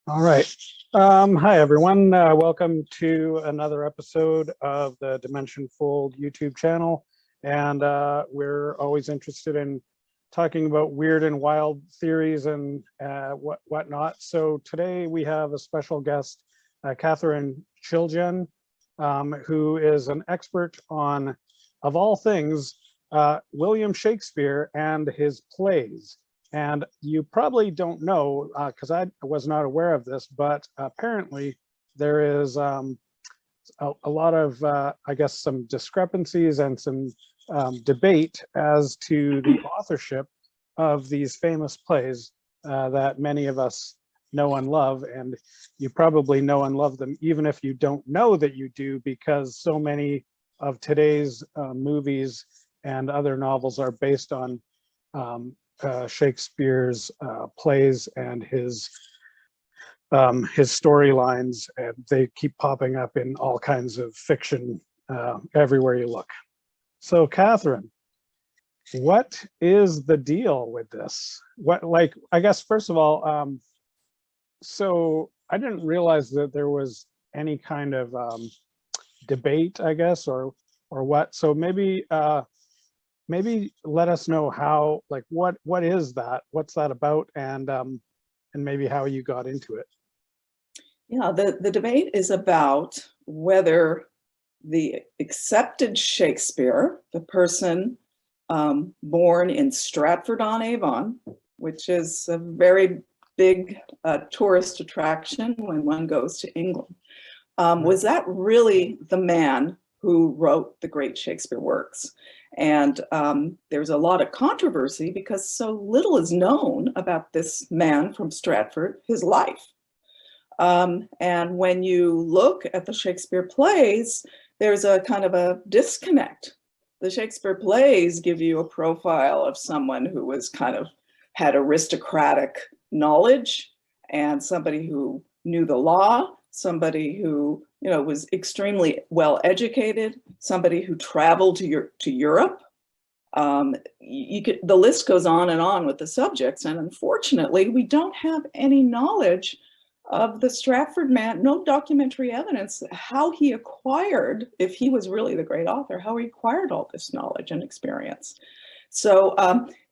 All right. Hi, everyone. Welcome to another episode of the Dimension Fold YouTube channel. And we're always interested in talking about weird and wild theories and whatnot. So today we have a special guest, Katherine Chiljan, who is an expert on, of all things, William Shakespeare and his plays. And you probably don't know, because I was not aware of this, but apparently there is a lot of, I guess, some discrepancies and some debate as to the authorship of these famous plays that many of us know and love. And you probably know and love them, even if you don't know that you do, because so many of today's movies and other novels are based on Shakespeare's plays and his storylines, and they keep popping up in all kinds of fiction everywhere you look. So, Katherine, what is the deal with this? I guess, first of all, so I didn't realize that there was any kind of debate, I guess, or what. So maybe let us know how, like, what is that? What's that about? And maybe how you got into it. Yeah, the debate is about whether the accepted Shakespeare, the person born in Stratford-on-Avon, which is a very big tourist attraction when one goes to England, was that really the man who wrote the great Shakespeare works? And there's a lot of controversy because so little is known about this man from Stratford, his life. And when you look at the Shakespeare plays, there's a kind of a disconnect. The Shakespeare plays give you a profile of someone who was had aristocratic knowledge and somebody who knew the law, somebody who was extremely well educated, somebody who traveled to Europe. The list goes on and on with the subjects, and unfortunately, we don't have any knowledge of the Stratford man, no documentary evidence how he acquired, if he was really the great author, how he acquired all this knowledge and experience. So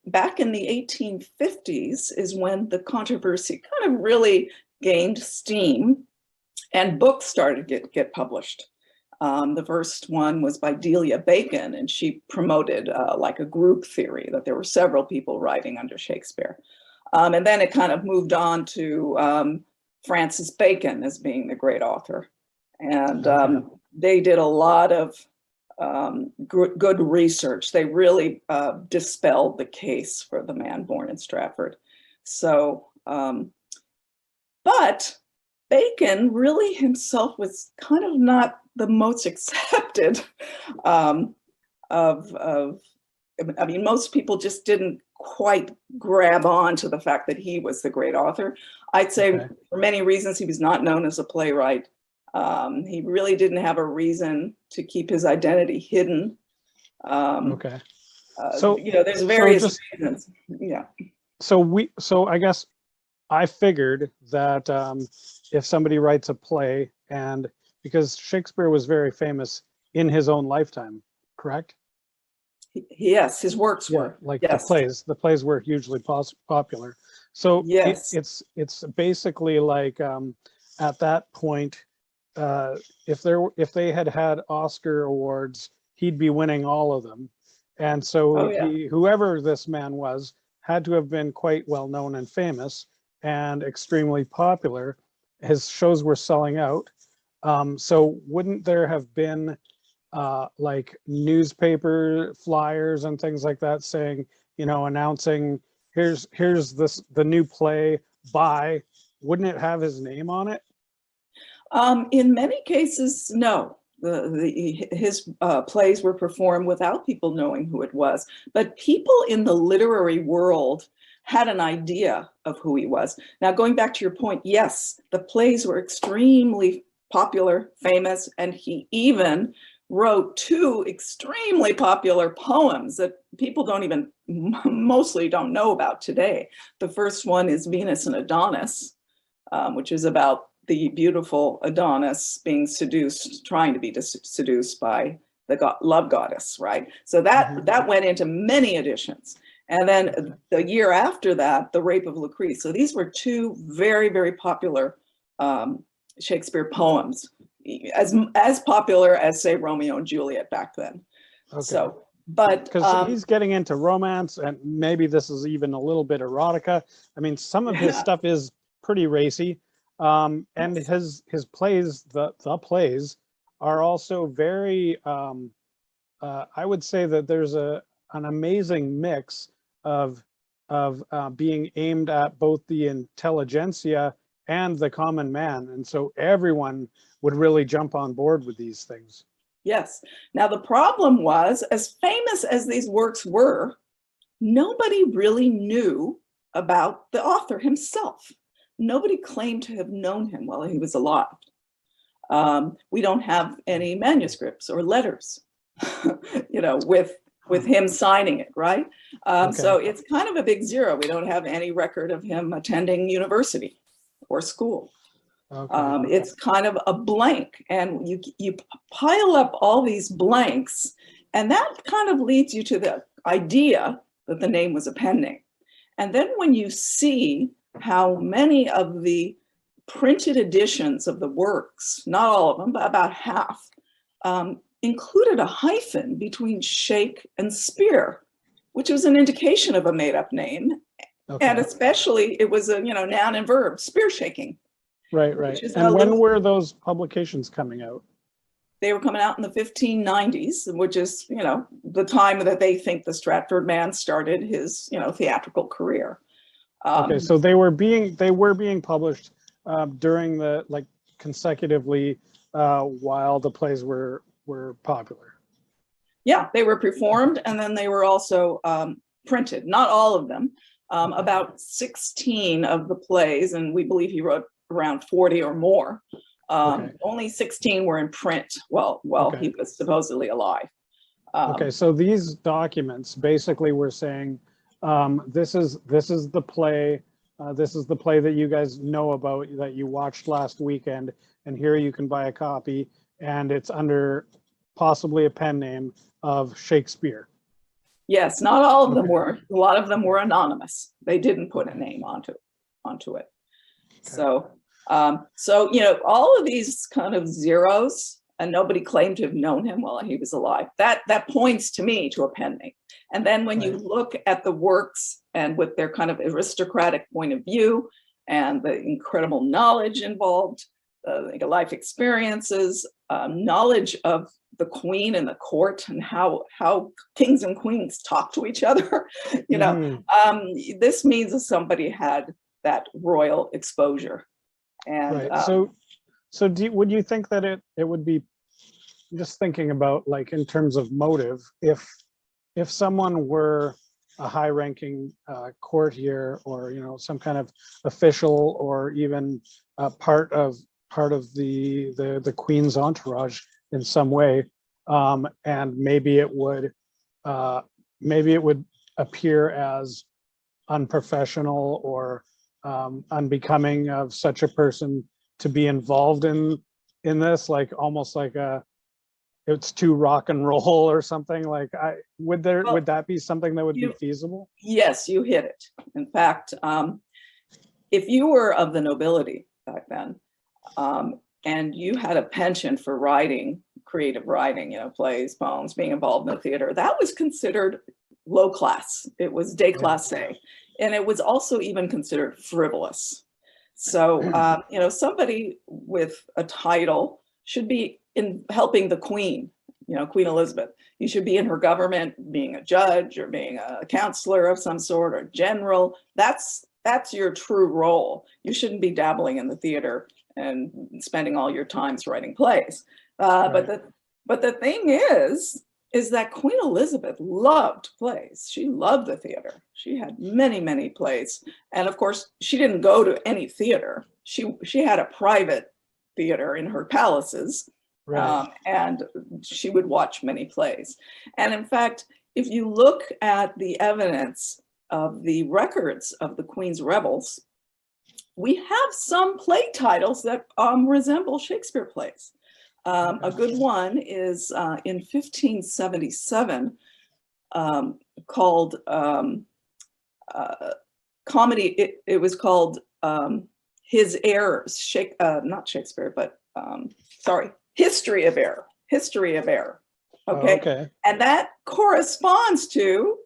back in the 1850s is when the controversy kind of really gained steam and books started to get published. The first one was by Delia Bacon, and she promoted like a group theory that there were several people writing under Shakespeare. And then it kind of moved on to Francis Bacon as being the great author. And they did a lot of good research. They really dispelled the case for the man born in Stratford. So, but Bacon really himself was kind of not the most accepted I mean, most people just didn't quite grab on to the fact that he was the great author. I'd say for many reasons, he was not known as a playwright. He really didn't have a reason to keep his identity hidden. So, there's various reasons. Yeah. So I guess I figured that if somebody writes a play, and because Shakespeare was very famous in his own lifetime, correct? Yes, his works were. Like the plays were hugely popular. So yes, it's basically like at that point, if they had Oscar awards, he'd be winning all of them. And so whoever this man was had to have been quite well known and famous and extremely popular. His shows were selling out. So wouldn't there have been like newspaper flyers and things like that saying, announcing here's the new play by, wouldn't it have his name on it? In many cases, no. His plays were performed without people knowing who it was, but people in the literary world had an idea of who he was. Now, going back to your point, yes, the plays were extremely popular, famous, and he even wrote 2 extremely popular poems that people mostly don't know about today. The first one is Venus and Adonis, which is about the beautiful Adonis being seduced, trying to be seduced by the love goddess, right? So that went into many editions. And then the year after that, The Rape of Lucrece. So these were two very, very popular Shakespeare poems, as popular as, say, Romeo and Juliet back then. Okay. So, but because he's getting into romance, and maybe this is even a little bit erotica. I mean, some of his stuff is pretty racy, and his plays, the plays, are also very. I would say that there's an amazing mix of being aimed at both the intelligentsia and the common man, and so everyone would really jump on board with these things. Yes. Now, the problem was, as famous as these works were, nobody really knew about the author himself. Nobody claimed to have known him while he was alive. We don't have any manuscripts or letters, with him signing it, right? So it's kind of a big zero. We don't have any record of him attending university or school. It's kind of a blank, and you pile up all these blanks, and that kind of leads you to the idea that the name was a pen name. And then when you see how many of the printed editions of the works, not all of them, but about half, included a hyphen between Shake and Spear, which was an indication of a made-up name. And especially it was a noun and verb, spear shaking. Right. And when were those publications coming out? They were coming out in the 1590s, which is, the time that they think the Stratford man started his, theatrical career. Okay, so they were being published during the consecutively while the plays were popular. Yeah, they were performed, and then they were also printed. Not all of them. About 16 of the plays, and we believe he wrote around 40 or more. Only 16 were in print while he was supposedly alive. Okay, so these documents basically were saying, this is the play, this is the play that you guys know about, that you watched last weekend, and here you can buy a copy, and it's under possibly a pen name of Shakespeare. Yes, not all of them were. A lot of them were anonymous. They didn't put a name onto it. So, all of these kind of zeros, and nobody claimed to have known him while he was alive. That points to me to a pen name. And then when you look at the works, and with their kind of aristocratic point of view and the incredible knowledge involved, life experiences, knowledge of the queen and the court, and how kings and queens talk to each other, this means that somebody had that royal exposure. And would you think that it would be, just thinking about in terms of motive, if someone were a high-ranking courtier, or some kind of official, or even part of the queen's entourage in some way, and maybe it would appear as unprofessional or unbecoming of such a person to be involved in this, almost it's too rock and roll or something. Would that be something that would be feasible? Yes, you hit it. In fact, if you were of the nobility back then, and you had a penchant for writing, creative writing, plays, poems, being involved in the theater, that was considered low class. It was déclassé. And it was also even considered frivolous. So, somebody with a title should be in helping the queen, Queen Elizabeth. You should be in her government, being a judge or being a counselor of some sort, or general. That's your true role. You shouldn't be dabbling in the theater and spending all your times writing plays. But the thing is that Queen Elizabeth loved plays. She loved the theater. She had many, many plays. And of course, she didn't go to any theater. She had a private theater in her palaces, and she would watch many plays. And in fact, if you look at the evidence of the records of the Queen's revels, we have some play titles that resemble Shakespeare plays. A good one is in 1577 called comedy. It was called His Errors, not Shakespeare, but sorry, History of Error. History of Error. Okay. Okay. And that corresponds to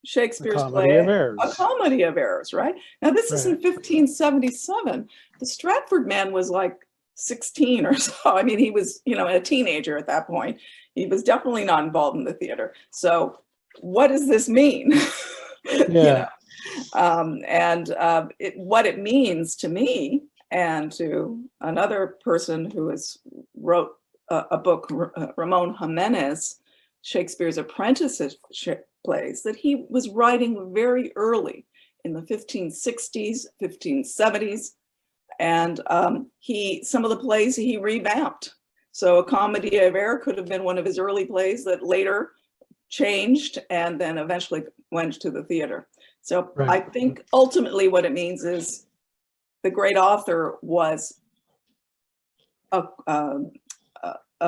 Shakespeare's play, A Comedy of Errors, right? Now, this is in 1577. The Stratford man was like 16 or so. I mean, he was, a teenager at that point. He was definitely not involved in the theater. So what does this mean? Yeah. What it means to me and to another person who has wrote a book, Ramon Jimenez, Shakespeare's apprenticeship plays, that he was writing very early in the 1560s, 1570s. And some of the plays he revamped. So A Comedy of Error could have been one of his early plays that later changed and then eventually went to the theater. So I think ultimately what it means is the great author was a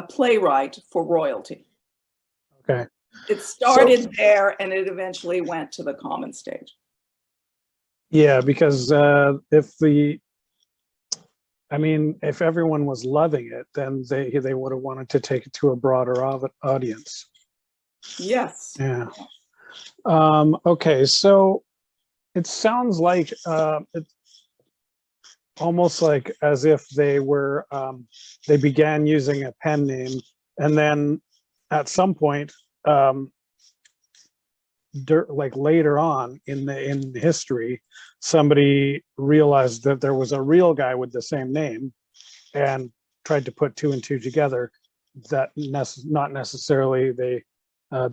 playwright for royalty. Okay. It started there and it eventually went to the common stage. Yeah, because if everyone was loving it, then they would have wanted to take it to a broader audience. Yes. Yeah. Okay, so it sounds like it's almost like as if they began using a pen name, and then at some point, like later on in history, somebody realized that there was a real guy with the same name and tried to put two and two together that not necessarily they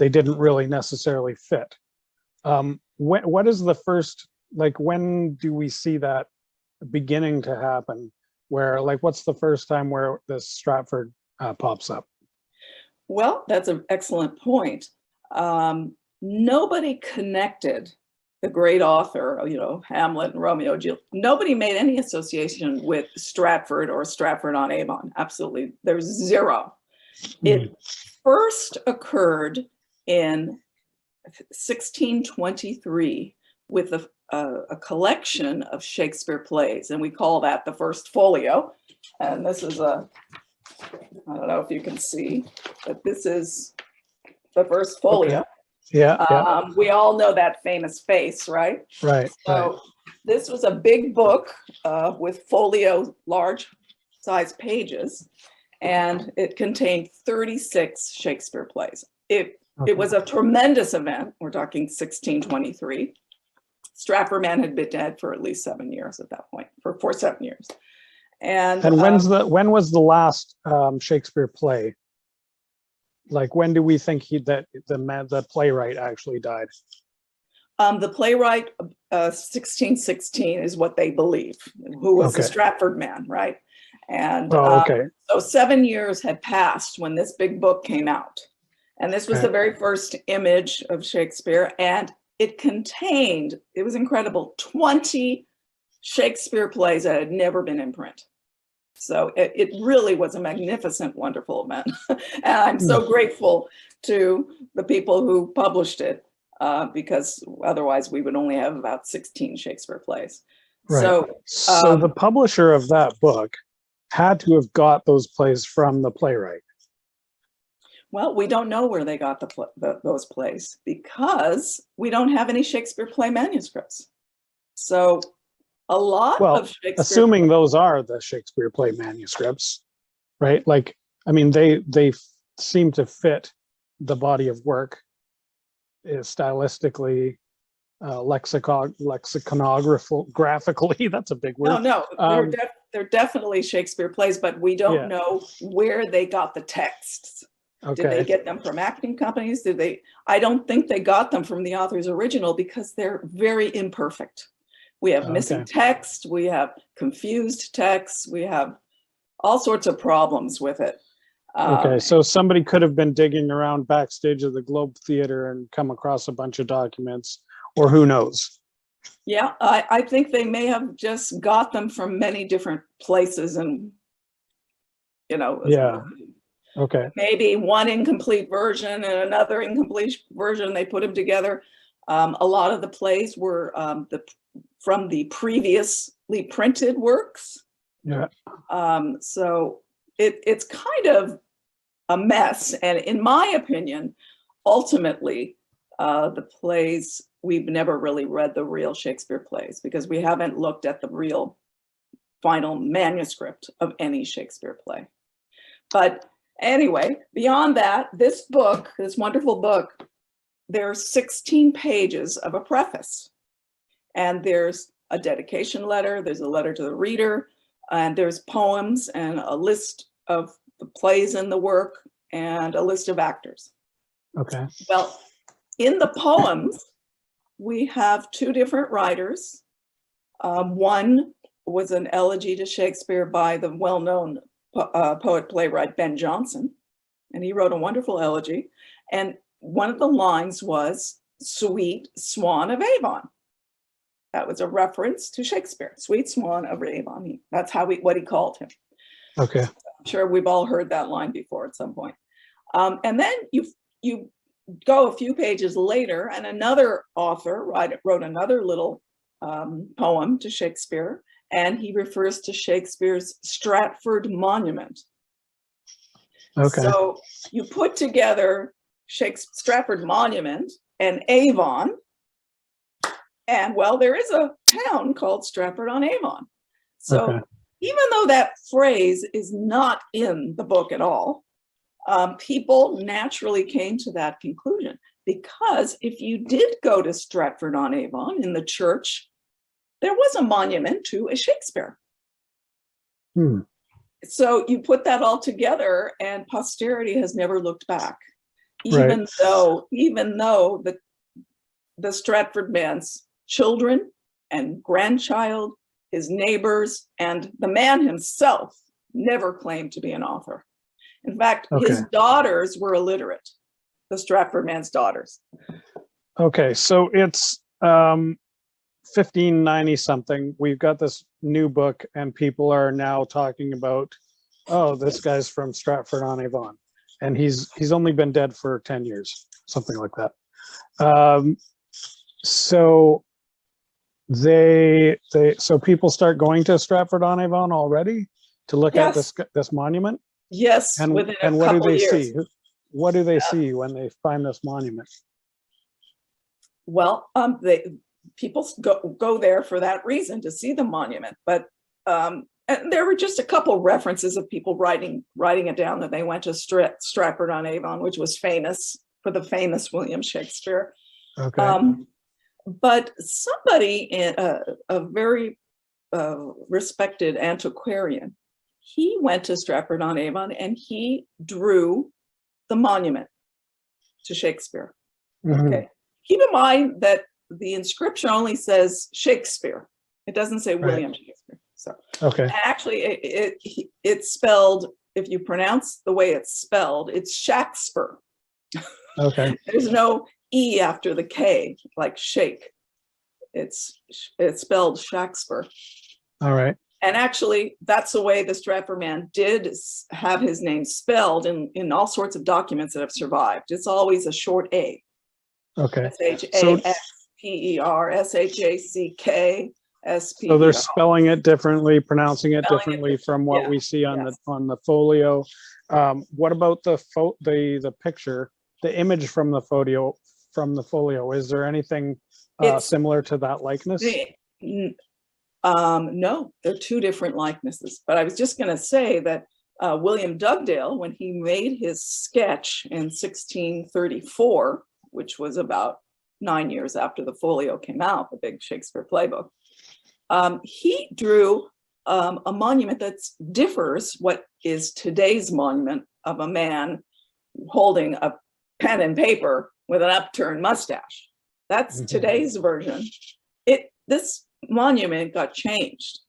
didn't really necessarily fit. What is the first, like, when do we see that beginning to happen, where, like, what's the first time where this Stratford pops up? Well, that's an excellent point. Nobody connected the great author, Hamlet and Romeo and Juliet. Nobody made any association with Stratford or Stratford-on-Avon. Absolutely, there's zero. It first occurred in 1623 with a collection of Shakespeare plays, and we call that the First Folio. And this is I don't know if you can see, but this is the First Folio. Okay. Yeah. We all know that famous face, right? Right. So this was a big book with folio, large size pages, and it contained 36 Shakespeare plays. It was a tremendous event. We're talking 1623. Stratford man had been dead for at least 7 years at that point, for 7 years. And when was the last Shakespeare play? Like, when do we think the playwright actually died? The playwright, 1616 is what they believe, who was the Stratford man, right? And so 7 years had passed when this big book came out. And this was the very first image of Shakespeare. And it was incredible, 20 Shakespeare plays that had never been in print. So it really was a magnificent, wonderful event. And I'm so grateful to the people who published it, because otherwise we would only have about 16 Shakespeare plays. Right. So the publisher of that book had to have got those plays from the playwright. Well, we don't know where they got those plays because we don't have any Shakespeare play manuscripts. So a lot of Shakespeare, assuming those are the Shakespeare play manuscripts, right? Like, I mean, they seem to fit the body of work stylistically, lexiconographically. That's a big word. No, they're definitely Shakespeare plays, but we don't know where they got the texts. Did they get them from acting companies? I don't think they got them from the author's original because they're very imperfect. We have missing text, we have confused text, we have all sorts of problems with it. So somebody could have been digging around backstage of the Globe Theater and come across a bunch of documents, or who knows? Yeah, I think they may have just got them from many different places, and Yeah. Okay. maybe one incomplete version and another incomplete version. They put them together. A lot of the plays were from the previously printed works. Yeah. So it's kind of a mess. And in my opinion, ultimately, the plays, we've never really read the real Shakespeare plays because we haven't looked at the real final manuscript of any Shakespeare play. But anyway, beyond that, this book, this wonderful book, there's 16 pages of a preface. And there's a dedication letter, there's a letter to the reader, and there's poems and a list of the plays in the work and a list of actors. Okay. Well, in the poems, we have two different writers. One was an elegy to Shakespeare by the well-known poet-playwright Ben Jonson, and he wrote a wonderful elegy. And one of the lines was, "Sweet Swan of Avon." That was a reference to Shakespeare, Sweet Swan of Avon. That's what he called him. Okay. I'm sure we've all heard that line before at some point. And then you go a few pages later, and another author wrote another little poem to Shakespeare, and he refers to Shakespeare's Stratford Monument. Okay. So you put together Stratford Monument and Avon, and well, there is a town called Stratford-on-Avon. So Okay. even though that phrase is not in the book at all, people naturally came to that conclusion, because if you did go to Stratford-on-Avon in the church, there was a monument to a Shakespeare. So you put that all together, and posterity has never looked back, even though the Stratford man's children and grandchild, his neighbors, and the man himself never claimed to be an author. In fact, his daughters were illiterate, the Stratford man's daughters. Okay, so it's 1590 something. We've got this new book, and people are now talking about, oh, this guy's from Stratford-on-Avon, and he's only been dead for 10 years, something like that. So so people start going to Stratford-on-Avon already to look at this monument. Yes, and within a and what do couple they years. see? What do they see when they find this monument? Well, people go there for that reason, to see the monument. But and there were just a couple references of people writing it down that they went to Stratford-on-Avon, which was famous for the famous William Shakespeare. Okay. But somebody, a very respected antiquarian, he went to Stratford-on-Avon and he drew the monument to Shakespeare. Okay. Keep in mind that the inscription only says Shakespeare. It doesn't say William Shakespeare. So actually it's spelled, if you pronounce the way it's spelled, it's Shakespeare. Okay. There's no E after the K, like shake. It's spelled Shakespeare. All right. And actually, that's the way the Stratford man did have his name spelled in all sorts of documents that have survived. It's always a short A. Okay. S-H-A-X-P-E-R, S-H-A-C-K-S-P-E-R. So they're spelling it differently, pronouncing it differently from what we see on the folio. What about the picture, the image from the folio? Is there anything similar to that likeness? No, they're two different likenesses. But I was just going to say that William Dugdale, when he made his sketch in 1634, which was about 9 years after the folio came out, the big Shakespeare playbook, he drew a monument that differs what is today's monument of a man holding a pen and paper with an upturned mustache. That's today's version. This monument got changed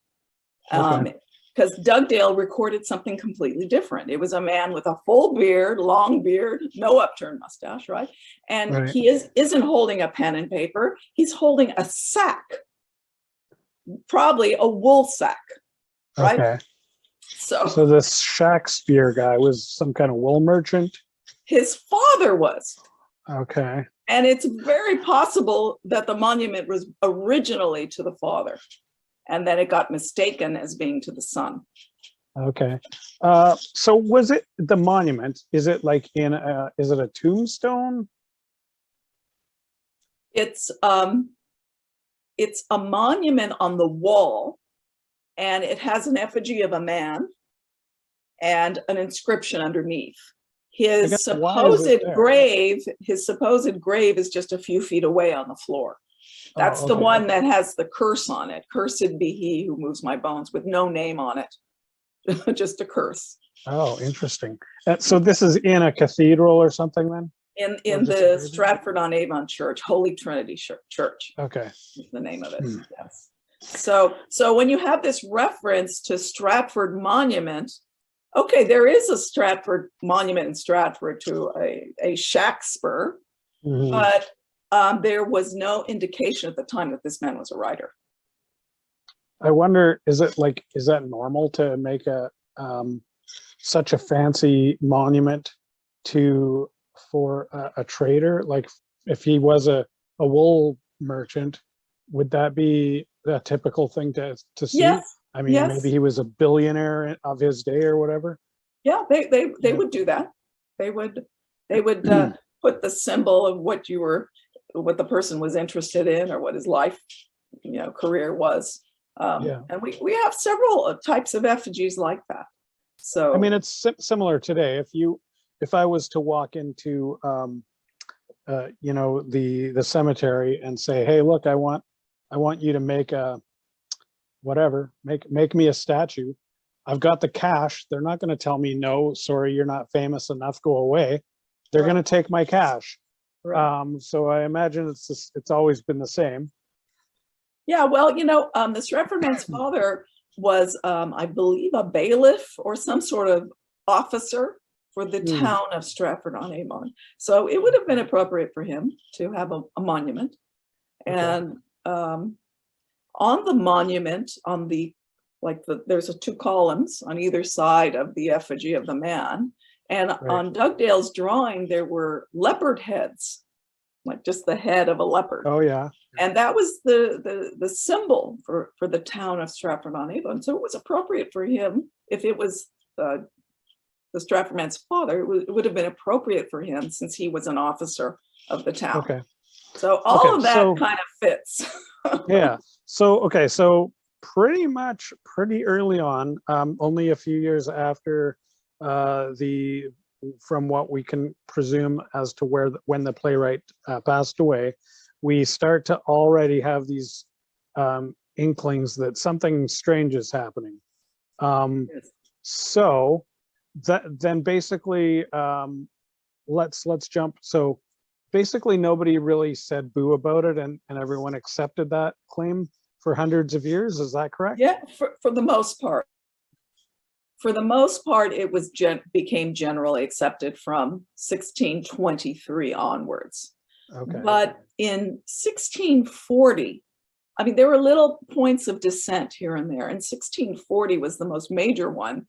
because Dugdale recorded something completely different. It was a man with a full beard, long beard, no upturned mustache, right? And he isn't holding a pen and paper. He's holding a sack probably a wool sack, right? Okay. So So this Shakespeare guy was some kind of wool merchant. his father was. Okay. And it's very possible that the monument was originally to the father, and then it got mistaken as being to the son. Okay. So was it the monument? Is it like is it a tombstone? It's a monument on the wall, and it has an effigy of a man and an inscription underneath. His supposed grave is just a few feet away on the floor. That's the one that has the curse on it. Cursed be he who moves my bones, with no name on it. Just a curse. Oh, interesting. So this is in a cathedral or something then? In the Stratford-on-Avon Church, Holy Trinity Church. Okay. Is the name of it. Yes. So when you have this reference to Stratford Monument, okay, there is a Stratford monument in Stratford to a Shakespeare, but there was no indication at the time that this man was a writer. I wonder, is that normal to make such a fancy monument for a trader? Like if he was a wool merchant, would that be a typical thing to see? Yes. I mean, maybe he was a billionaire of his day or whatever. Yeah, they would do that. They would put the symbol of what the person was interested in, or what his life, career was. And we have several types of effigies like that. So I mean, it's similar today. If I was to walk into the cemetery and say, hey, look, I want you to make make me a statue. I've got the cash. They're not going to tell me, no, sorry, you're not famous enough, go away. They're going to take my cash. Right. So I imagine it's always been the same. Yeah, well, the Stratford man's father was, I believe, a bailiff or some sort of officer for the town of Stratford-on-Avon. So it would have been appropriate for him to have a monument. Okay. And on the monument, there's two columns on either side of the effigy of the man. And on Dugdale's drawing, there were leopard heads, like just the head of a leopard. Oh, yeah. And that was the symbol for the town of Stratford-on-Avon. So it was appropriate for him, if it was the Stratford man's father, it would have been appropriate for him since he was an officer of the town. Okay. So all of that kind of fits. Yeah. So pretty early on, only a few years after from what we can presume as to when the playwright passed away, we start to already have these inklings that something strange is happening. Yes. So then basically, let's jump. So basically nobody really said boo about it, and everyone accepted that claim for hundreds of years. Is that correct? Yeah, for the most part. For the most part, it became generally accepted from 1623 onwards. Okay. But in 1640, I mean, there were little points of dissent here and there. And 1640 was the most major one.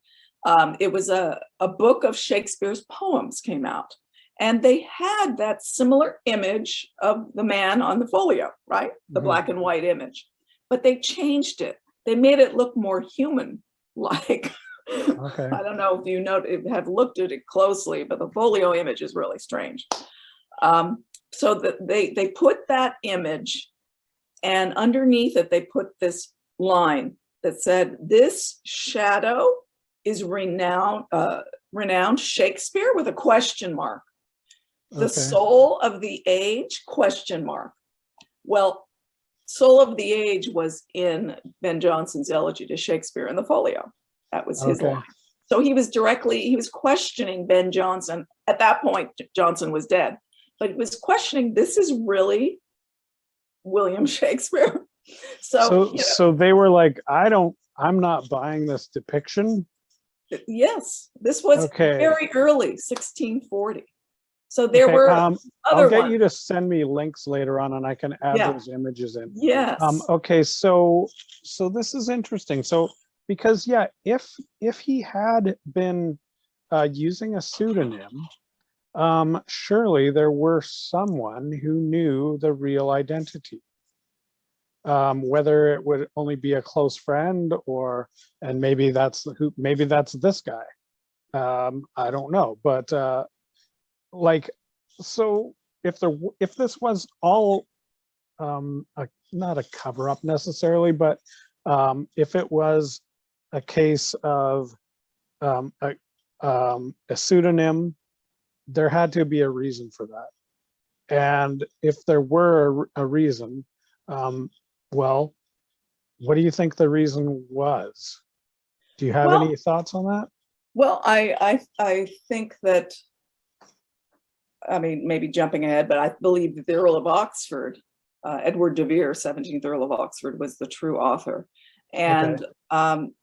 It was a book of Shakespeare's poems came out. And they had that similar image of the man on the folio, right? The black and white image. But they changed it. They made it look more human-like. Okay. I don't know if you have looked at it closely, but the folio image is really strange. So that they put that image, and underneath it, they put this line that said, "This shadow is renowned Shakespeare," with a question mark. The soul of the age, question mark. Well, soul of the age was in Ben Jonson's elegy to Shakespeare in the folio. That was his line. So he was questioning Ben Jonson. At that point, Jonson was dead, but he was questioning, this is really William Shakespeare. So they were like, I'm not buying this depiction. Yes, this was very early, 1640. So there Okay, were I'll other get you ones. to send me links later on and I can add Yeah. those images in. Yes. Okay, so this is interesting. So because yeah, if he had been using a pseudonym, surely there were someone who knew the real identity. Whether it would only be a close friend and maybe that's maybe that's this guy. I don't know, but like, so if this was all not a cover up necessarily, but if it was a case of a pseudonym, there had to be a reason for that. And if there were a reason, well, what do you think the reason was? Do you have Well, any thoughts on that? well, I think that, I mean, maybe jumping ahead, but I believe that the Earl of Oxford, Edward de Vere, 17th Earl of Oxford, was the true author. And,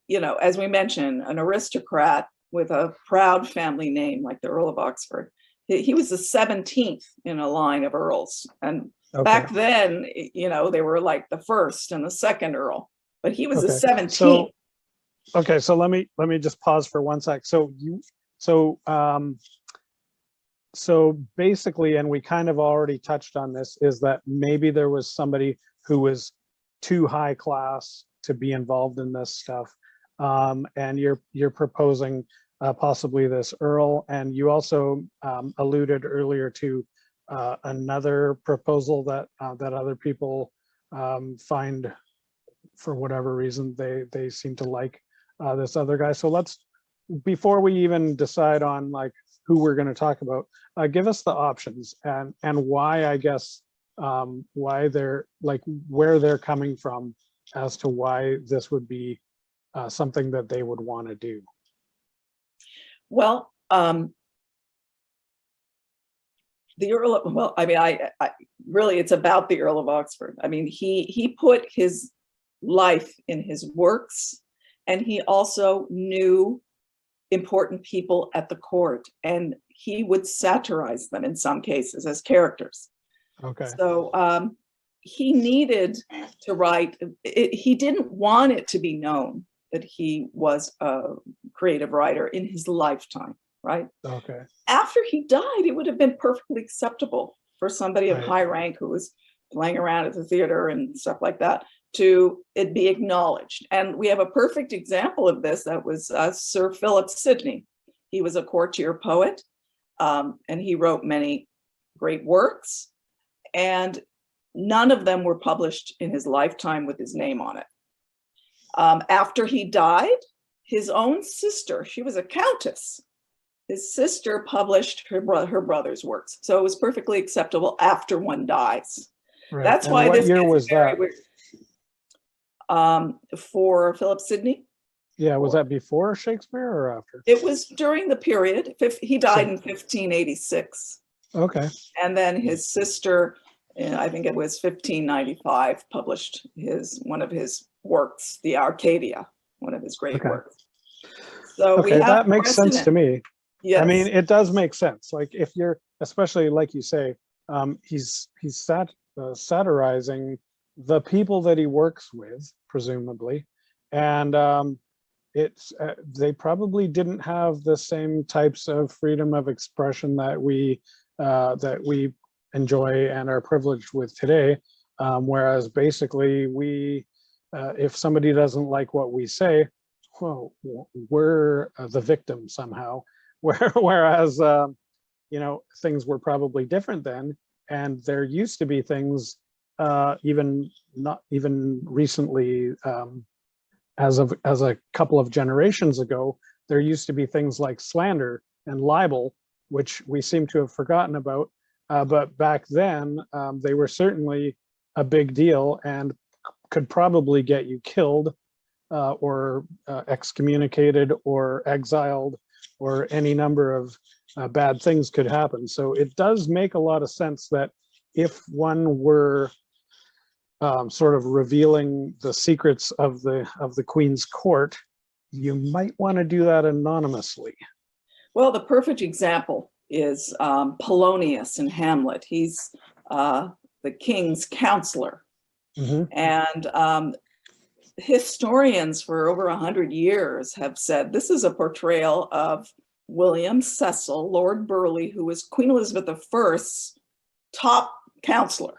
you know, as we mentioned, an aristocrat with a proud family name like the Earl of Oxford, he was the 17th in a line of earls. And back then, you know, they were like the first and the second earl, but he was the 17th. So let me just pause for one sec. So basically, and we kind of already touched on this, is that maybe there was somebody who was too high class to be involved in this stuff. And you're proposing possibly this Earl, and you also alluded earlier to another proposal that that other people find, for whatever reason, they seem to like this other guy. So before we even decide on like who we're going to talk about, give us the options and why, I guess, why they're like, where they're coming from as to why this would be something that they would want to do. Well, the Earl of, well, I mean, I really, it's about the Earl of Oxford. I mean, he put his life in his works, and he also knew important people at the court, and he would satirize them in some cases as characters. Okay. So he needed to write, he didn't want it to be known that he was a creative writer in his lifetime, right? Okay. After he died, it would have been perfectly acceptable for somebody of high rank who was playing around at the theater and stuff like that to it be acknowledged. And we have a perfect example of this. That was Sir Philip Sidney. He was a courtier poet, and he wrote many great works, and none of them were published in his lifetime with his name on it. After he died, his own sister, she was a countess, his sister published her brother's works. So it was perfectly acceptable after one dies. Right. That's and why what this year was that? weird. For Philip Sidney. Yeah, was that before Shakespeare or after? It was during the period. He died in 1586. Okay. And then his sister, I think it was 1595, published one of his works, the Arcadia, one of his great works. So we have that makes sense to me. Yes. I mean, it does make sense. Like if you're, especially like you say, he's satirizing the people that he works with, presumably, and they probably didn't have the same types of freedom of expression that we enjoy and are privileged with today. Whereas basically if somebody doesn't like what we say, well, we're the victim somehow. Whereas you know, things were probably different then, and there used to be things not even recently, as a couple of generations ago, there used to be things like slander and libel, which we seem to have forgotten about. But back then, they were certainly a big deal and could probably get you killed or excommunicated or exiled, or any number of bad things could happen. So it does make a lot of sense that if one were sort of revealing the secrets of the Queen's court, you might want to do that anonymously. Well, the perfect example is Polonius in Hamlet. He's the king's counselor. Mhm. And historians for over 100 years have said this is a portrayal of William Cecil, Lord Burleigh, who was Queen Elizabeth I's top counselor,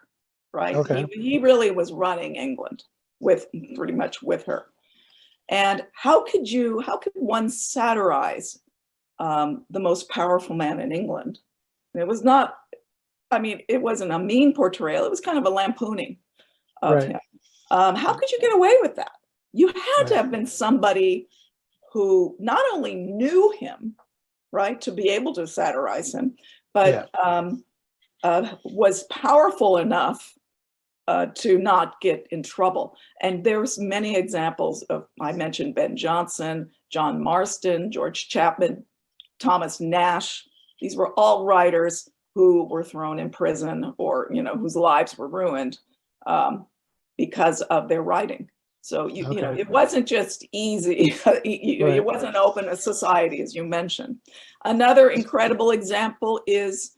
right? Okay. He really was running England pretty much with her. And how could one satirize the most powerful man in England? It was not, I mean, it wasn't a mean portrayal. It was kind of a lampooning of him. How could you get away with that? You had to have been somebody who not only knew him, right, to be able to satirize him, but was powerful enough to not get in trouble. And there's many examples of, I mentioned Ben Jonson, John Marston, George Chapman, Thomas Nash. These were all writers who were thrown in prison, or, you know, whose lives were ruined because of their writing. So, you know, it wasn't just easy. It wasn't open to society, as you mentioned. Another incredible example is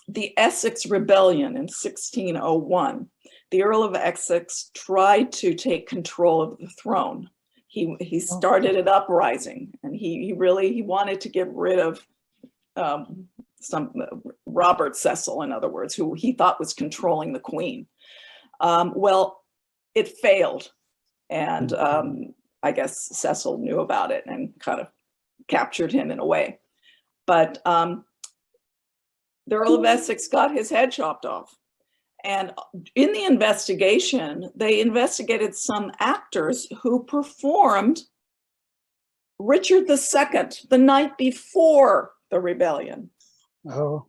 the Essex Rebellion in 1601. The Earl of Essex tried to take control of the throne. He started an uprising, and he wanted to get rid of Robert Cecil, in other words, who he thought was controlling the Queen. Well, it failed, and I guess Cecil knew about it and kind of captured him in a way. But the Earl of Essex got his head chopped off. And in the investigation, they investigated some actors who performed Richard II the night before the rebellion. Oh.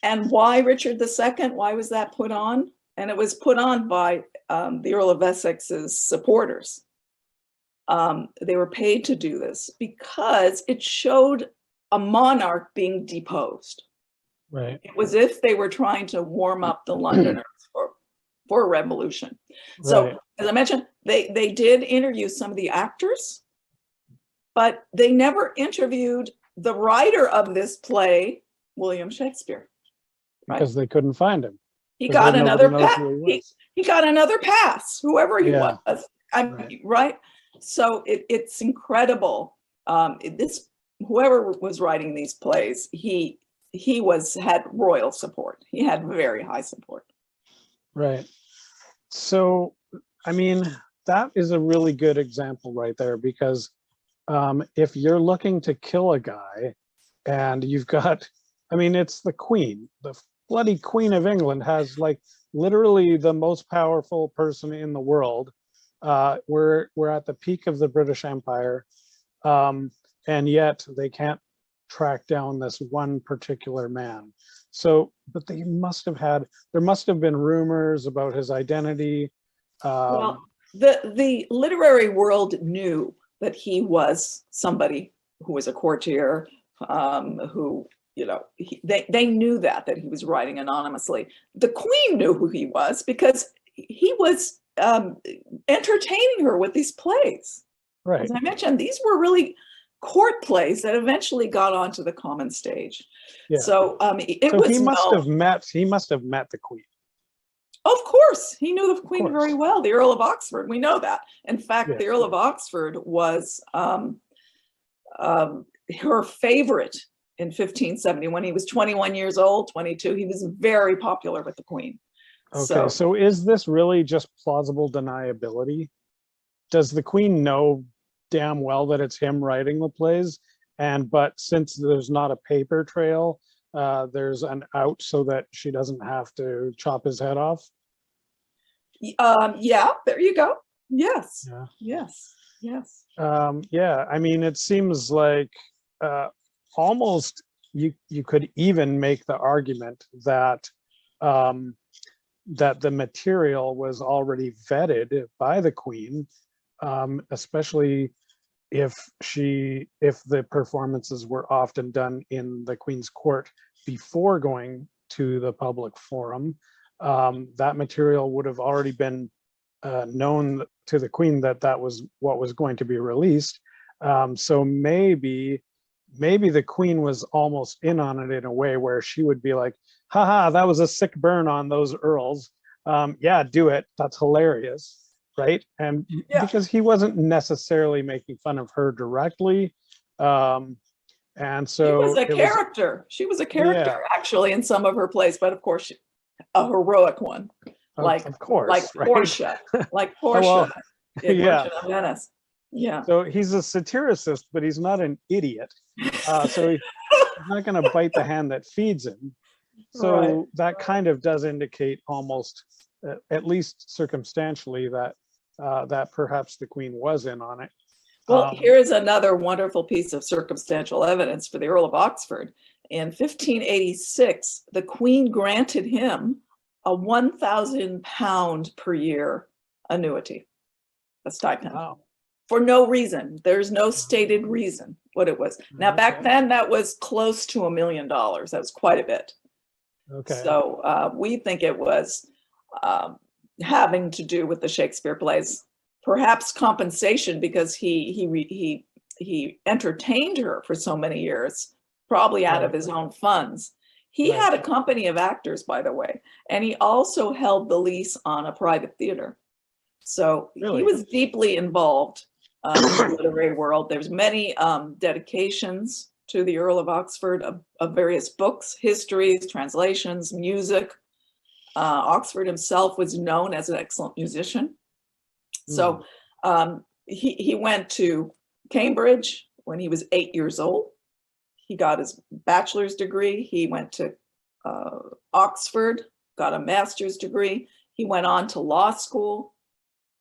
And why Richard II? Why was that put on? And it was put on by the Earl of Essex's supporters. They were paid to do this because it showed a monarch being deposed. Right. It was if they were trying to warm up the Londoners for a revolution. So, as I mentioned, they did interview some of the actors, but they never interviewed the writer of this play, William Shakespeare. Right? Because they couldn't find him. He got another pass. He got another pass, whoever he was. Right. So it's incredible. Whoever was writing these plays, he had royal support. He had very high support. Right. So, I mean, that is a really good example right there, because if you're looking to kill a guy and you've got, I mean, it's the Queen, the bloody Queen of England has like literally the most powerful person in the world. We're at the peak of the British Empire, and yet they can't track down this one particular man. So, but there must have been rumors about his identity. Well, the literary world knew that he was somebody who was a courtier, who, you know, they knew that he was writing anonymously. The Queen knew who he was because he was entertaining her with these plays. Right. As I mentioned, these were really court plays that eventually got onto the common stage. Yeah. So he must have met the Queen. Of course, he knew the Queen very well. The Earl of Oxford, we know that. In fact, the Earl of Oxford was her favorite in 1570 when he was 21 years old, 22. He was very popular with the Queen. Okay, so is this really just plausible deniability? Does the Queen know damn well that it's him writing the plays, but since there's not a paper trail, there's an out so that she doesn't have to chop his head off? Yeah, there you go. Yes. Yeah. Yes. Yeah, I mean, it seems like almost you could even make the argument that that the material was already vetted by the Queen, especially if the performances were often done in the Queen's court before going to the public forum. That material would have already been known to the Queen that was what was going to be released. So maybe maybe the queen was almost in on it in a way where she would be like, haha, that was a sick burn on those earls. Yeah, do it. That's hilarious. Right. And Yeah. because he wasn't necessarily making fun of her directly. And She was so a it was, character. She was a yeah, character actually in some of her plays, but of course, a heroic one, like of course, right? Portia, like Oh, Portia well, in yeah. Merchant of Venice. Yeah. So he's a satiricist, but he's not an idiot. So he's not going to bite the hand that feeds him. Right. So that kind of does indicate almost, at least circumstantially, that that perhaps the queen was in on it. Well, here is another wonderful piece of circumstantial evidence for the Earl of Oxford. In 1586, the Queen granted him a £1,000 per year annuity, a stipend, Wow. for no reason. There's no stated reason what it was. Now, back Okay. then, that was close to $1 million. That was quite a bit. Okay. So we think it was having to do with the Shakespeare plays. Perhaps compensation because he entertained her for so many years, probably out of his own funds. He had a company of actors, by the way, and he also held the lease on a private theater. So he was deeply involved in the literary world. There's many dedications to the Earl of Oxford of various books, histories, translations, music. Oxford himself was known as an excellent musician. So he went to Cambridge when he was 8 years old. He got his bachelor's degree. He went to Oxford, got a master's degree. He went on to law school.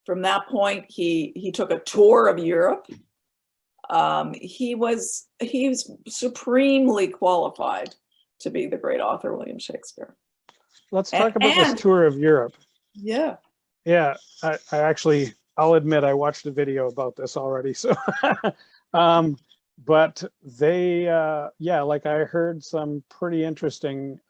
From that point, he took a tour of Europe. He was supremely qualified to be the great author William Shakespeare. Let's talk about this tour of Europe. Yeah. Yeah, I actually, I'll admit I watched a video about this already. So, but they, yeah, like I heard some pretty interesting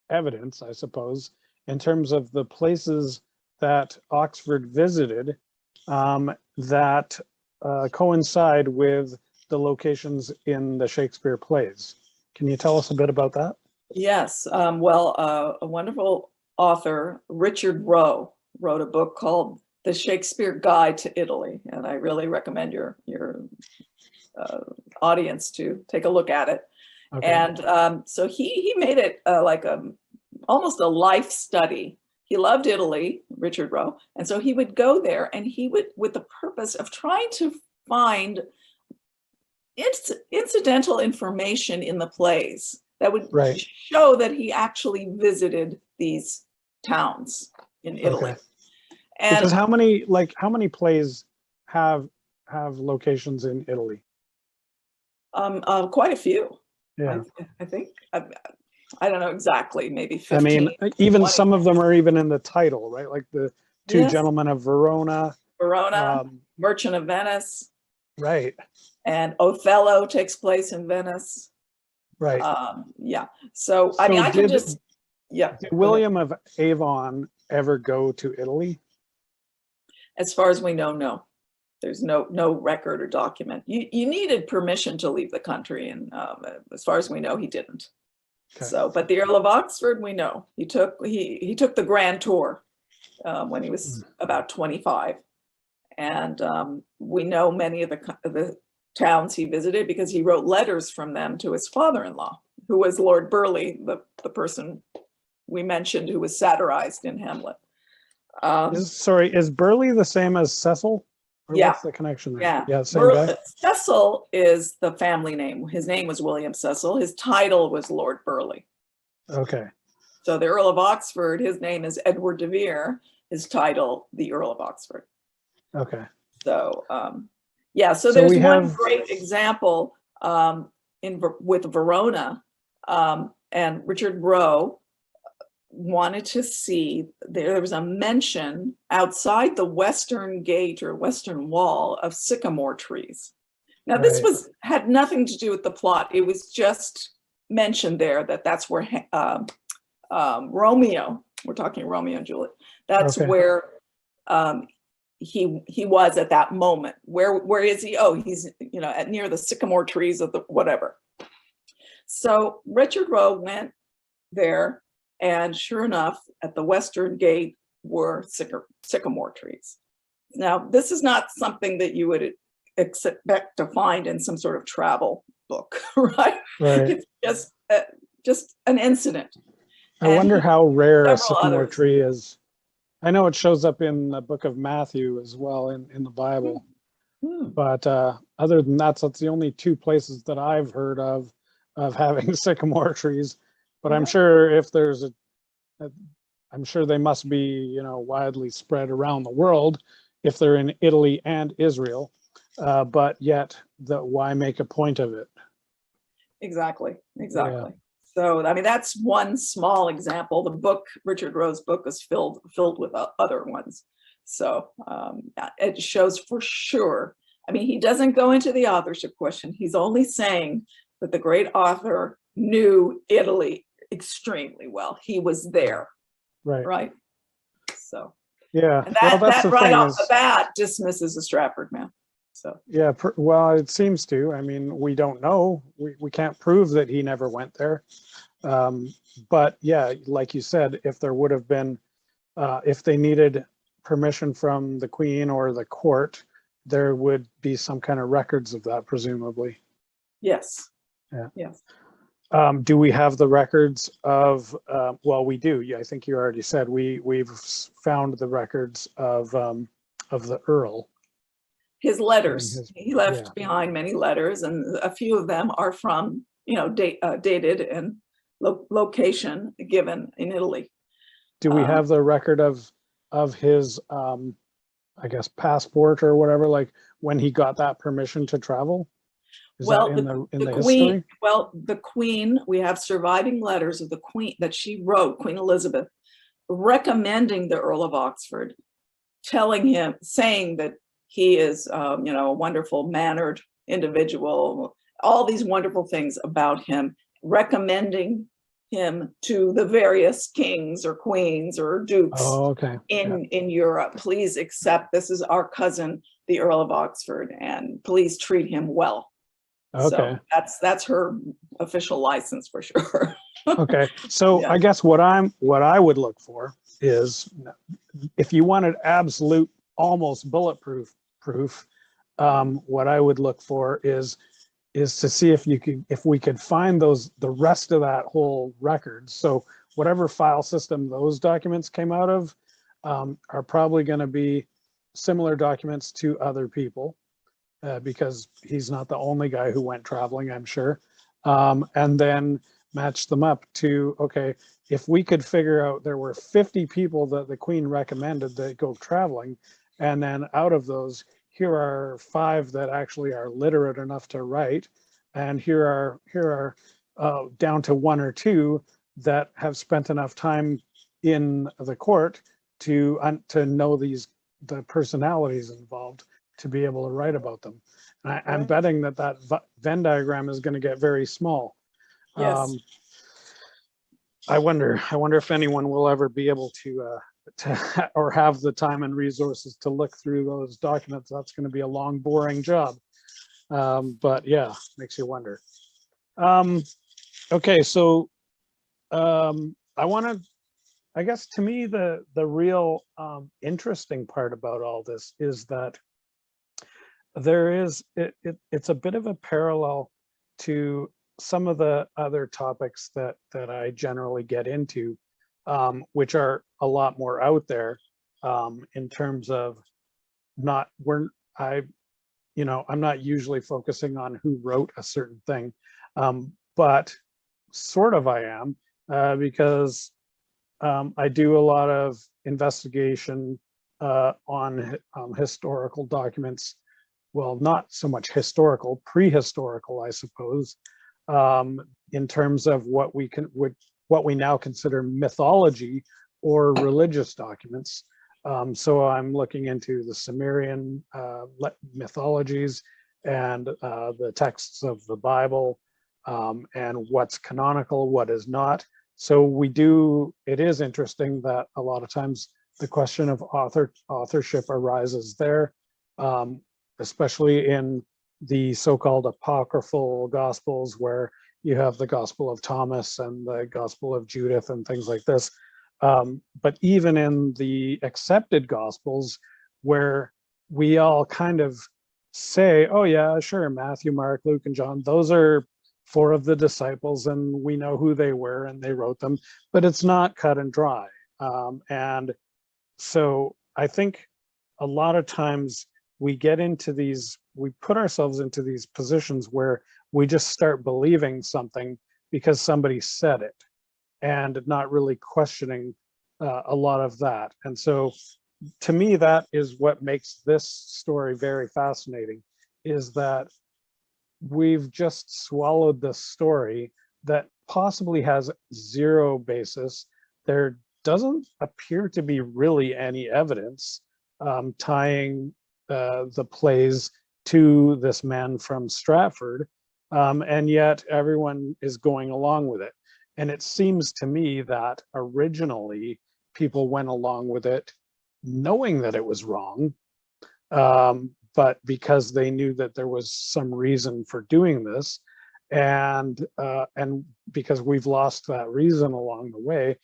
evidence, I suppose, in terms of the places that Oxford visited that coincide with the locations in the Shakespeare plays. Can you tell us a bit about that? Yes. Well, a wonderful author, Richard Roe, wrote a book called The Shakespeare Guide to Italy, and I really recommend your audience to take a look at it. Okay. And so he made it like almost a life study. He loved Italy, Richard Roe, and so he would go there, and he would, with the purpose of trying to find incidental information in the plays that would show that he actually visited these towns in Italy. Okay. And because how many plays have locations in Italy? Quite a few. Yeah. I think I don't know exactly, maybe 15. I mean, even 20. Some of them are even in the title, right? Like the Two Gentlemen of Verona. Merchant of Venice. Right. And Othello takes place in Venice. Right. Yeah. So I mean, I can just, yeah. Did William of Avon ever go to Italy? As far as we know, no. There's no record or document. You needed permission to leave the country, and as far as we know, he didn't. Okay. So, but the Earl of Oxford, we know he took the grand tour when he was about 25, and we know many of the towns he visited because he wrote letters from them to his father-in-law, who was Lord Burleigh, the person we mentioned who was satirized in Hamlet. Is Burleigh the same as Cecil? Or yeah. What's the connection there? Yeah. Same guy? Cecil is the family name. His name was William Cecil. His title was Lord Burleigh. Okay. So the Earl of Oxford, his name is Edward de Vere. His title, the Earl of Oxford. Okay. So yeah. So there's one great example with Verona, and Richard Roe wanted to see, there was a mention outside the western gate or western wall of sycamore trees. Now this had nothing to do with the plot. It was just mentioned there that's where Romeo, we're talking Romeo and Juliet, that's where he was at that moment. Where is he? Oh, he's, you know, near the sycamore trees of the whatever. So Richard Roe went there, and sure enough, at the western gate were sycamore trees. Now, this is not something that you would expect to find in some sort of travel book, right? Right. It's just an incident. I wonder how rare a several sycamore others. tree is. I know it shows up in the book of Matthew as well in the Bible, but other than that, so it's the only two places that I've heard of having sycamore trees. But I'm Yeah. sure if there's I'm sure they must be, you know, widely spread around the world if they're in Italy and Israel. But yet, why make a point of it? Exactly. So, I mean, that's one small example. The book, Richard Roe's book, is filled with other ones. So it shows for sure. I mean, he doesn't go into the authorship question. He's only saying that the great author knew Italy extremely well. He was there, right? So yeah, and well, that's that the right thing off is, the bat dismisses the Stratford man. So yeah, well, it seems to. I mean, we don't know. We can't prove that he never went there. But yeah, like you said, if there would have been, if they needed permission from the Queen or the court, there would be some kind of records of that, presumably. yes. Yeah. Yes. Do we have the records of, well, we do. Yeah, I think you already said we've found the records of the Earl. His letters. He left behind many letters, and a few of them are from, you know, dated and location given in Italy. Do we have the record of his, I guess, passport or whatever, like when he got that permission to travel? Is well, that in the Queen, history? well, the Queen, we have surviving letters of the Queen that she wrote, Queen Elizabeth, recommending the Earl of Oxford, telling him, saying that he is, you know, a wonderful mannered individual, all these wonderful things about him, recommending him to the various kings or queens or dukes in Europe. Please accept, this is our cousin, the Earl of Oxford, and please treat him well. Okay. So that's her official license for sure. Okay. So Yeah. I guess what I would look for is, if you wanted absolute, almost bulletproof proof, what I would look for is to see if we could find the rest of that whole record. So whatever file system those documents came out of are probably going to be similar documents to other people, because he's not the only guy who went traveling, I'm sure. And then match them up to, okay, if we could figure out there were 50 people that the Queen recommended that go traveling, and then out of those, here are 5 that actually are literate enough to write, and here are down to 1 or 2 that have spent enough time in the court to know the personalities involved to be able to write about them. And I'm betting that Venn diagram is going to get very small. Yes. I wonder if anyone will ever be able to or have the time and resources to look through those documents. That's going to be a long, boring job. But yeah, makes you wonder. Okay, so I guess to me, the real interesting part about all this is that it's a bit of a parallel to some of the other topics that I generally get into, which are a lot more out there, in terms of I'm not usually focusing on who wrote a certain thing, but sort of I am, because I do a lot of investigation on historical documents. Well, not so much historical, prehistorical, I suppose, in terms of what we now consider mythology or religious documents. So I'm looking into the Sumerian mythologies and the texts of the Bible, and what's canonical, what is not. So it is interesting that a lot of times the question of authorship arises there, especially in the so-called apocryphal gospels, where you have the Gospel of Thomas and the Gospel of Judith and things like this. But even in the accepted gospels, where we all kind of say, oh yeah, sure, Matthew, Mark, Luke, and John, those are four of the disciples, and we know who they were and they wrote them, but it's not cut and dry. And so I think a lot of times we get into these, we put ourselves into these positions where we just start believing something because somebody said it, and not really questioning a lot of that. And so to me, that is what makes this story very fascinating, is that we've just swallowed this story that possibly has zero basis. There doesn't appear to be really any evidence tying the plays to this man from Stratford, and yet everyone is going along with it. And it seems to me that originally people went along with it knowing that it was wrong, but because they knew that there was some reason for doing this, and because we've lost that reason along the way,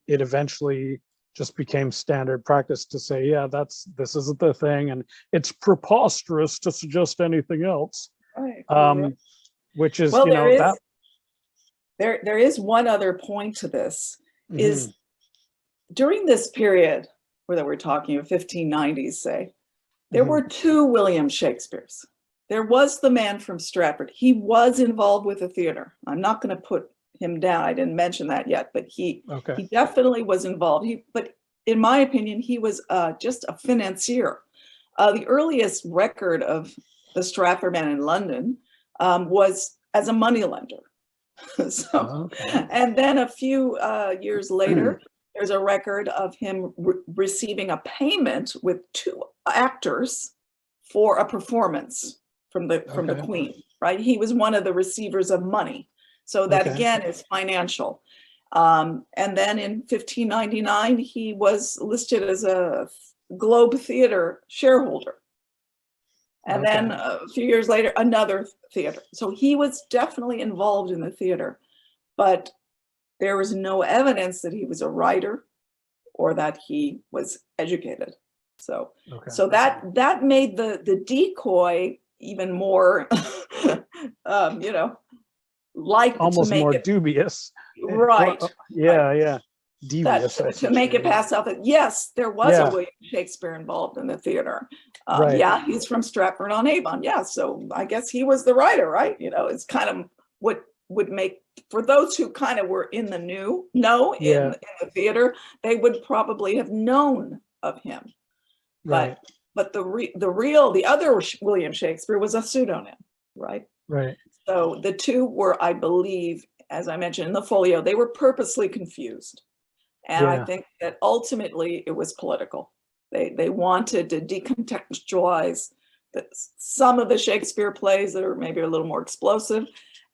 it eventually just became standard practice to say, yeah, this isn't the thing, and it's preposterous to suggest anything else. Right. Which is, well, you know, that there is one other point to this, is during this period where we're talking of 1590s, say, there were two William Shakespeares. There was the man from Stratford. He was involved with the theater. I'm not going to put him down. I didn't mention that yet, but he definitely was involved. But in my opinion, he was just a financier. The earliest record of the Stratford man in London was as a moneylender. And then a few years later, there's a record of him receiving a payment with two actors for a performance from the Queen, right? He was one of the receivers of money. So that again is financial. And then in 1599, he was listed as a Globe Theatre shareholder. And then a few years later, another theater. So he was definitely involved in the theater, but there was no evidence that he was a writer or that he was educated. So, so that made the decoy even more, you know, like almost to make more it dubious. right. Yeah. Devious. To make it pass off that yes, there was a William Shakespeare involved in the theater. Yeah, he's from Stratford on Avon. Yeah, so I guess he was the writer, right? You know, it's kind of what would make, for those who kind of were in the in the theater, they would probably have known of him. But the other William Shakespeare was a pseudonym, right? Right. So the two were, I believe, as I mentioned in the folio, they were purposely confused. And I think that ultimately it was political. They wanted to decontextualize some of the Shakespeare plays that are maybe a little more explosive,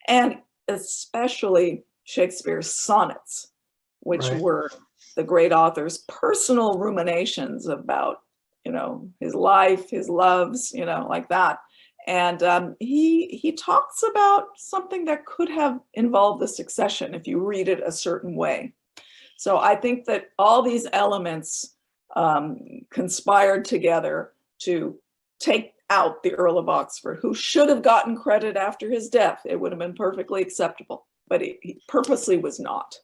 and especially Shakespeare's sonnets, which were the great author's personal ruminations about, you know, his life, his loves, you know, like that. And he talks about something that could have involved the succession if you read it a certain way. So I think that all these elements conspired together to take out the Earl of Oxford, who should have gotten credit after his death. It would have been perfectly acceptable, but he purposely was not.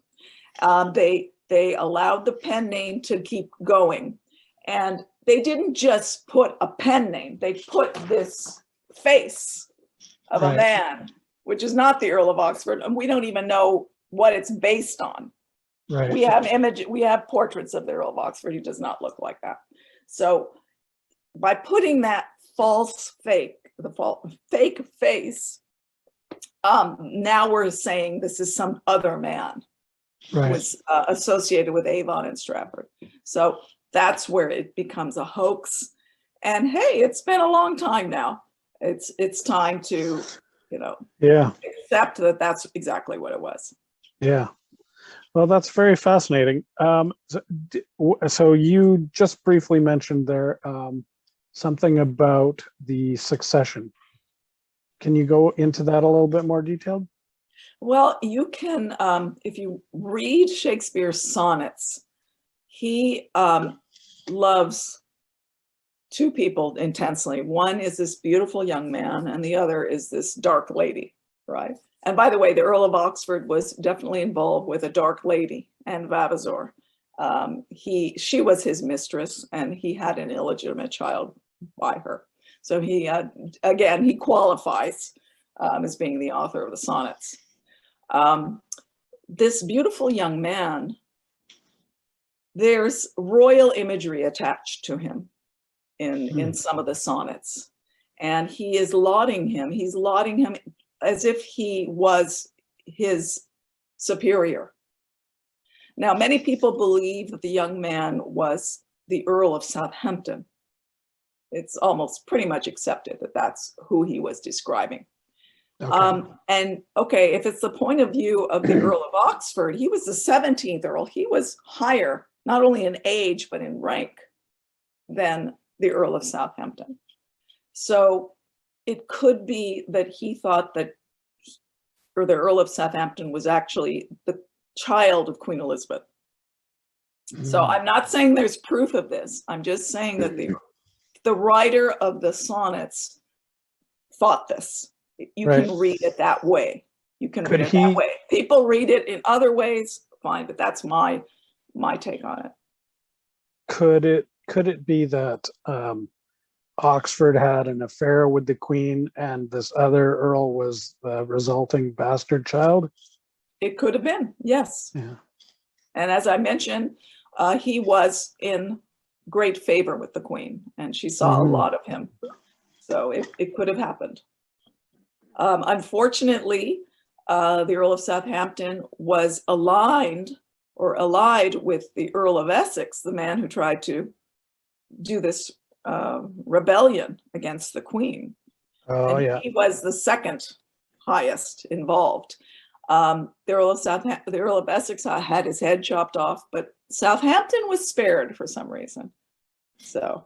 They allowed the pen name to keep going. And they didn't just put a pen name, they put this face of a man, which is not the Earl of Oxford, and we don't even know what it's based on. We have portraits of the Earl of Oxford. He does not look like that. So by putting that fake face, now we're saying this is some other man who was associated with Avon and Stratford. So that's where it becomes a hoax. And hey, it's been a long time now. It's time to, you know, accept that that's exactly what it was. Yeah. Well, that's very fascinating. So you just briefly mentioned there something about the succession. Can you go into that a little bit more detailed? Well, you can, if you read Shakespeare's sonnets, he loves two people intensely. One is this beautiful young man, and the other is this dark lady, right? And by the way, the Earl of Oxford was definitely involved with a dark lady, Anne Vavasor. She was his mistress, and he had an illegitimate child by her. So he, again, he qualifies as being the author of the sonnets. This beautiful young man, there's royal imagery attached to him in some of the sonnets. And he is lauding him. He's lauding him as if he was his superior. Now, many people believe that the young man was the Earl of Southampton. It's almost pretty much accepted that that's who he was describing. Okay. And okay, if it's the point of view of the Earl of Oxford, he was the 17th Earl. He was higher, not only in age, but in rank than the Earl of Southampton. So it could be that he thought that, or the Earl of Southampton was actually the child of Queen Elizabeth. So I'm not saying there's proof of this. I'm just saying that the writer of the sonnets thought this. You can read it that way. You can read it that way. People read it in other ways, fine, but that's my take on it. Could it be that Oxford had an affair with the Queen and this other Earl was the resulting bastard child? It could have been, yes. Yeah. And as I mentioned, he was in great favor with the Queen, and she saw a lot of him. So it could have happened. Unfortunately, the Earl of Southampton was allied with the Earl of Essex, the man who tried to do this rebellion against the Queen. Oh, and yeah. He was the second highest involved. The Earl of Essex had his head chopped off, but Southampton was spared for some reason. So,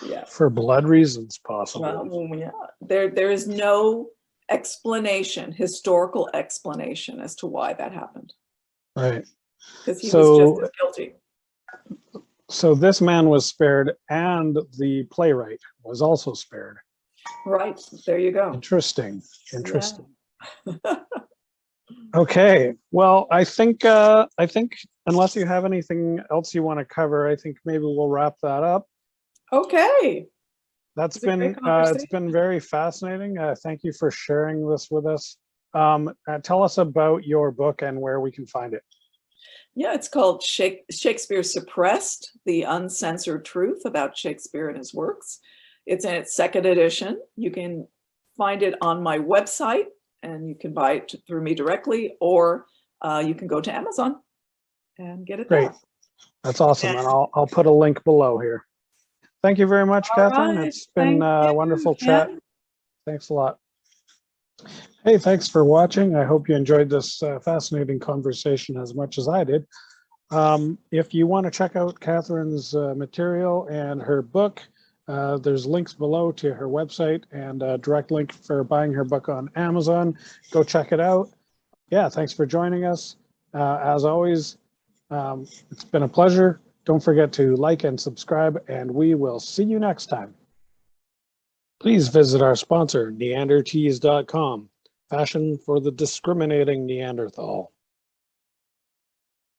yeah. For blood reasons, possibly. Well, yeah. There is no historical explanation as to why that happened. Right. Because he was just as guilty. So this man was spared and the playwright was also spared. Right. There you go. Interesting. Yeah. Okay. Well, I think unless you have anything else you want to cover, I think maybe we'll wrap that up. Okay. It's been very fascinating. Thank you for sharing this with us. Tell us about your book and where we can find it. Yeah, it's called Shakespeare Suppressed, The Uncensored Truth About Shakespeare and His Works. It's in its second edition. You can find it on my website, and you can buy it through me directly, or you can go to Amazon and get it there. That's awesome. And I'll put a link below here. Thank you very much, Catherine. Right. It's been a wonderful chat. Thanks a lot. Hey, thanks for watching. I hope you enjoyed this fascinating conversation as much as I did. If you want to check out Catherine's material and her book, there's links below to her website and a direct link for buying her book on Amazon. Go check it out. Yeah, thanks for joining us. As always, it's been a pleasure. Don't forget to like and subscribe, and we will see you next time. Please visit our sponsor, neandertees.com, fashion for the discriminating Neanderthal.